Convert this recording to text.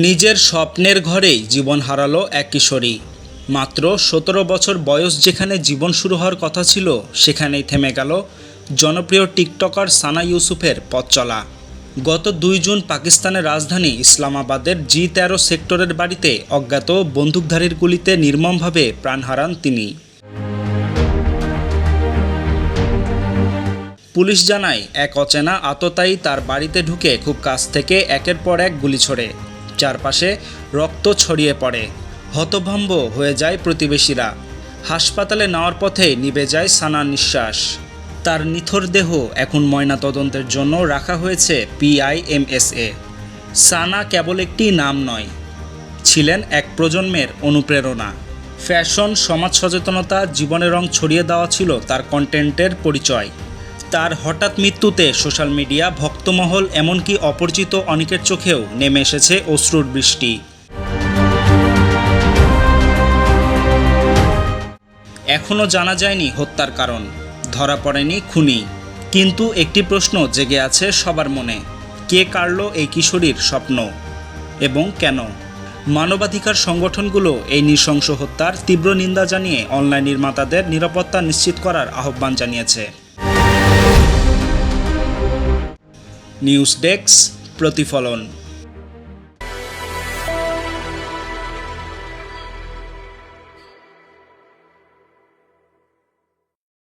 নিজের স্বপ্নের ঘরেই জীবন হারালো এক কিশোরী। মাত্র ১৭ বছর বয়স যেখানে জীবন শুরু হওয়ার কথা ছিল, সেখানেই থেমে গেল জনপ্রিয় টিকটকার সানা ইউসুফের পথ চলা। গত ২ জুন পাকিস্তানের রাজধানী ইসলামাবাদের G13 সেক্টরের বাড়িতে অজ্ঞাত বন্দুকধারীর গুলিতে নির্মমভাবে প্রাণ হারান তিনি। পুলিশ জানায়, এক অচেনা আততায়ী তার বাড়িতে ঢুকে খুব কাছ থেকে একের পর এক গুলি ছোড়ে। চারপাশে রক্ত ছড়িয়ে পড়ে। হতভম্ব হয়ে যায় প্রতিবেশীরা। হাসপাতালে নেওয়ার পথে নিভে যায় সানার নিঃশ্বাস। তার নিথর দেহ এখন ময়নাতদন্তের জন্য রাখা হয়েছে PIMSA। সানা কেবল একটি নাম নয়, ছিলেন এক প্রজন্মের অনুপ্রেরণা। ফ্যাশন, সমাজ সচেতনতা, জীবনের রং ছড়িয়ে দেওয়া ছিল তার কন্টেন্টের পরিচয়। তার হঠাৎ মৃত্যুতে সোশ্যাল মিডিয়া, ভক্তমহল, এমনকি অপরিচিত অনেকের চোখেও নেমে এসেছে অশ্রুর বৃষ্টি। এখনও জানা যায়নি হত্যার কারণ, ধরা পড়েনি খুনি। কিন্তু একটি প্রশ্ন জেগে আছে সবার মনে: কে কাড়ল এই কিশোরীর স্বপ্ন এবং কেন? মানবাধিকার সংগঠনগুলো এই নৃশংস হত্যার তীব্র নিন্দা জানিয়ে অনলাইন নির্মাতাদের নিরাপত্তা নিশ্চিত করার আহ্বান জানিয়েছে। নিউজ ডেস্ক, প্রতিফলন।